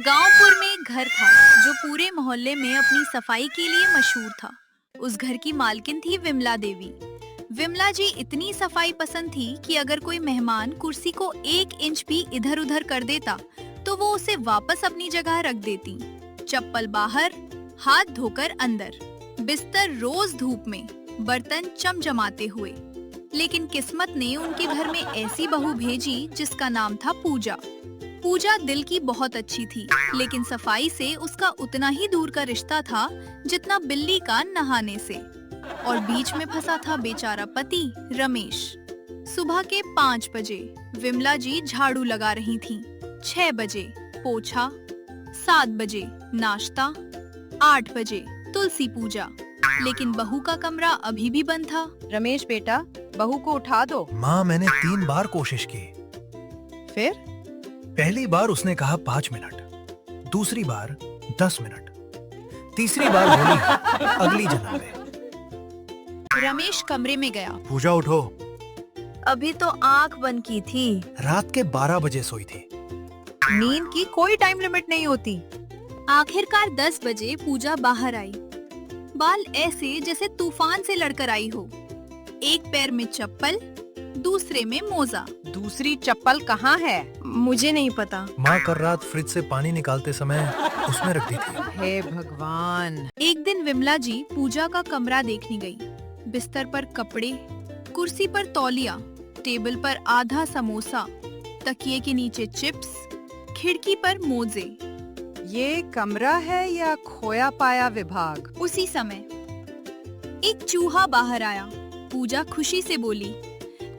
गांवपुर में एक घर था जो पूरे मोहल्ले में अपनी सफाई के लिए मशहूर था। उस घर की मालकिन थी विमला देवी। विमला जी इतनी सफाई पसंद थी कि अगर कोई मेहमान कुर्सी को 1 इंच भी इधर उधर कर देता तो वो उसे वापस अपनी जगह रख देती। चप्पल बाहर, हाथ धोकर अंदर, बिस्तर रोज धूप में, बर्तन चमचमाते हुए। लेकिन किस्मत ने उनके घर में ऐसी बहू भेजी जिसका नाम था पूजा। पूजा दिल की बहुत अच्छी थी, लेकिन सफाई से उसका उतना ही दूर का रिश्ता था जितना बिल्ली का नहाने से। और बीच में फंसा था बेचारा पति रमेश। सुबह के 5 बजे विमला जी झाड़ू लगा रही थीं, 6 बजे पोछा, 7 बजे नाश्ता, 8 बजे तुलसी पूजा। लेकिन बहू का कमरा अभी भी बंद था। रमेश बेटा, बहू को उठा दो। माँ, मैंने 3 बार कोशिश की। फिर पहली बार उसने कहा 5 मिनट, दूसरी बार 10 मिनट, तीसरी बार बोली अगली जन्म में। रमेश कमरे में गया। पूजा उठो। अभी तो आंख बंद की थी। रात के 12 बजे सोई थी। नींद की कोई टाइम लिमिट नहीं होती। आखिरकार 10 बजे पूजा बाहर आई। बाल ऐसे जैसे तूफान से लड़कर आई हो। एक पैर में चप्पल, दूसरे में मोजा। दूसरी चप्पल कहाँ है? मुझे नहीं पता। माँ कल रात फ्रिज से पानी निकालते समय उसमें रख दी थी। हे भगवान। एक दिन विमला जी पूजा का कमरा देखने गई। बिस्तर पर कपड़े, कुर्सी पर तौलिया, टेबल पर आधा समोसा, तकिए के नीचे चिप्स, खिड़की पर मोजे। ये कमरा है या खोया पाया विभाग? उसी समय एक चूहा बाहर आया। पूजा खुशी से बोली,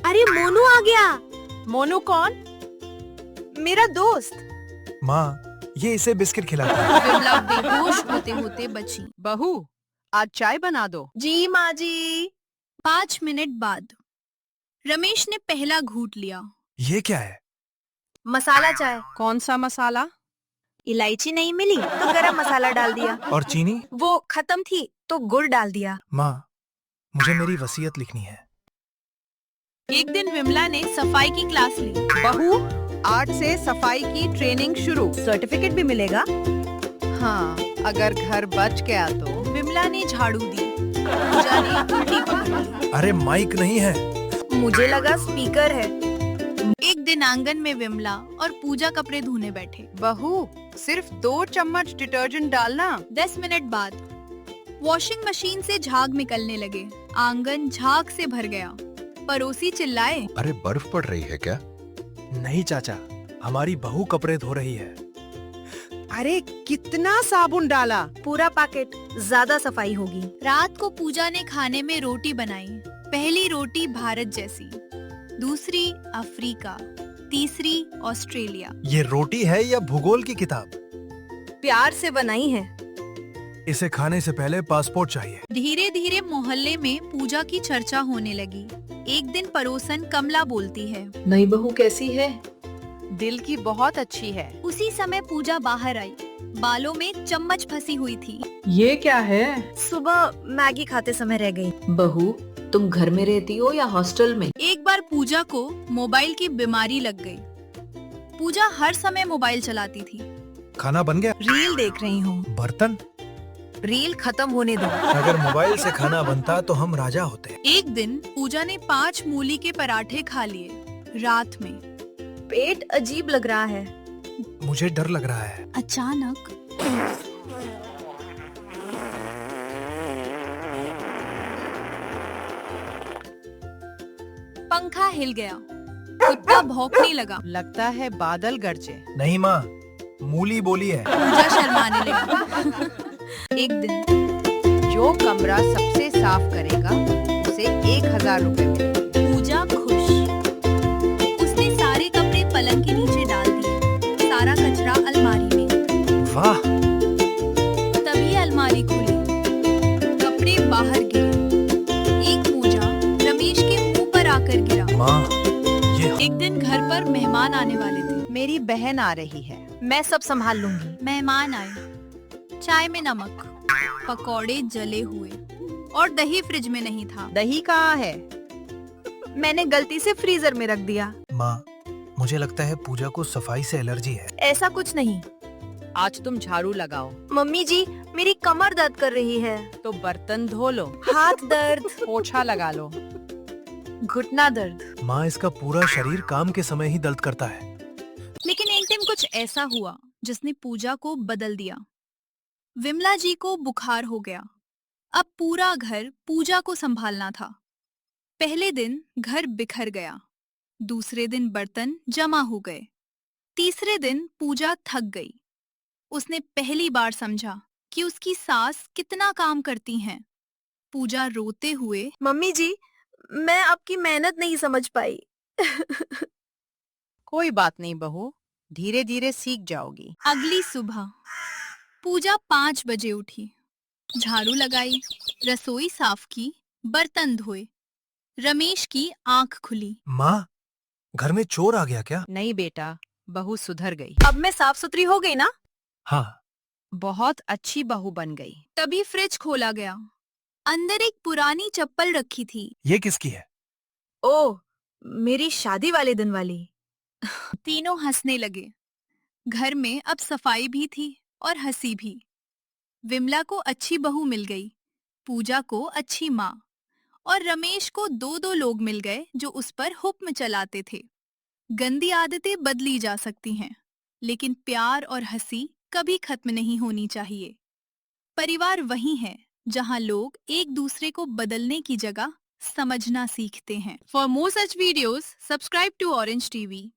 अरे मोनू आ गया। मोनू कौन? मेरा दोस्त। माँ, ये इसे बिस्किट खिलाता है। विमला बेहोश होते होते बची। बहू, आज चाय बना दो। जी माँ जी। 5 मिनट बाद रमेश ने पहला घूंट लिया। ये क्या है? मसाला चाय। कौन सा मसाला? इलायची नहीं मिली तो गरम मसाला डाल दिया। और चीनी? वो खत्म थी तो गुड़ डाल दिया। माँ, मुझे मेरी वसीयत लिखनी है। एक दिन विमला ने सफाई की क्लास ली। बहू, आज से सफाई की ट्रेनिंग शुरू। सर्टिफिकेट भी मिलेगा। हाँ, अगर घर बच गया तो। विमला ने झाड़ू दी। पूजा ने उल्टी पकड़ ली। अरे माइक नहीं है। मुझे लगा स्पीकर है। एक दिन आंगन में विमला और पूजा कपड़े धोने बैठे। बहू, सिर्फ 2 चम्मच डिटर्जेंट डालना। 10 मिनट बाद वॉशिंग मशीन से झाग निकलने लगे। आंगन झाग से भर गया। पड़ोसी चिल्लाए, अरे बर्फ पड़ रही है क्या? नहीं चाचा, हमारी बहू कपड़े धो रही है। अरे कितना साबुन डाला? पूरा पैकेट। ज्यादा सफाई होगी। रात को पूजा ने खाने में रोटी बनाई। पहली रोटी भारत जैसी, दूसरी अफ्रीका, तीसरी ऑस्ट्रेलिया। ये रोटी है या भूगोल की किताब? प्यार से बनाई है। इसे खाने से पहले पासपोर्ट चाहिए। धीरे धीरे मोहल्ले में पूजा की चर्चा होने लगी। एक दिन पड़ोसन कमला बोलती है, नई बहू कैसी है? दिल की बहुत अच्छी है। उसी समय पूजा बाहर आई। बालों में चम्मच फंसी हुई थी। ये क्या है? सुबह मैगी खाते समय रह गई। बहू, तुम घर में रहती हो या हॉस्टल में? एक बार पूजा को मोबाइल की बीमारी लग गई। पूजा हर समय मोबाइल चलाती थी। खाना बन गया? रील देख रही हूँ। बर्तन? रील खत्म होने दो। अगर मोबाइल से खाना बनता तो हम राजा होते। एक दिन पूजा ने 5 मूली के पराठे खा लिए। रात में पेट अजीब लग रहा है। मुझे डर लग रहा है। अचानक पंखा हिल गया। कुत्ता भौंकने लगा। लगता है बादल गरजे। नहीं माँ, मूली बोली है। पूजा शर्माने लगी। एक दिन जो कमरा सबसे साफ करेगा उसे 1000 रुपए मिलेंगे। पूजा खुश। उसने सारे कपड़े पलंग के नीचे डाल दिए, सारा कचरा अलमारी में। वाह! तभी अलमारी खुली, कपड़े बाहर गिरे। एक मोजा रमेश के मुंह पर आकर गिरा। माँ, ये एक दिन घर पर मेहमान आने वाले थे। मेरी बहन आ रही है। मैं सब संभाल लूंगी। मेहमान आए। चाय में नमक, पकौड़े जले हुए और दही फ्रिज में नहीं था। दही कहाँ है? मैंने गलती से फ्रीजर में रख दिया। माँ, मुझे लगता है पूजा को सफाई से एलर्जी है। ऐसा कुछ नहीं। आज तुम झाड़ू लगाओ मम्मी जी, मेरी कमर दर्द कर रही है। तो बर्तन धो लो, हाथ दर्द, पोछा लगा लो। घुटना दर्द। माँ, इसका पूरा शरीर काम के समय ही दर्द करता है। लेकिन एक दिन कुछ ऐसा हुआ जिसने पूजा को बदल दिया। विमला जी को बुखार हो गया। अब पूरा घर पूजा को संभालना था। पहले दिन घर बिखर गया, दूसरे दिन बर्तन जमा हो गए, तीसरे दिन पूजा थक गई। उसने पहली बार समझा कि उसकी सास कितना काम करती हैं। पूजा रोते हुए मम्मी जी, मैं आपकी मेहनत नहीं समझ पाई। कोई बात नहीं बहू, धीरे धीरे सीख जाओगी। अगली सुबह पूजा 5 बजे उठी, झाड़ू लगाई, रसोई साफ की, बर्तन धोए। रमेश की आंख खुली। माँ, घर में चोर आ गया क्या? नहीं बेटा, बहू सुधर गई। अब मैं साफ सुथरी हो गई ना? हाँ। बहुत अच्छी बहू बन गई। तभी फ्रिज खोला गया। अंदर एक पुरानी चप्पल रखी थी। ये किसकी है? ओह, मेरी शादी वाले दिन वाली। तीनों हंसने लगे। घर में अब सफाई भी थी और हंसी भी। विमला को अच्छी बहू मिल गई, पूजा को अच्छी माँ, और रमेश को 2-2 लोग मिल गए जो उस पर हुक्म चलाते थे। गंदी आदतें बदली जा सकती हैं, लेकिन प्यार और हंसी कभी खत्म नहीं होनी चाहिए। परिवार वही है जहां लोग एक दूसरे को बदलने की जगह समझना सीखते हैं। For more such videos, subscribe to orange TV.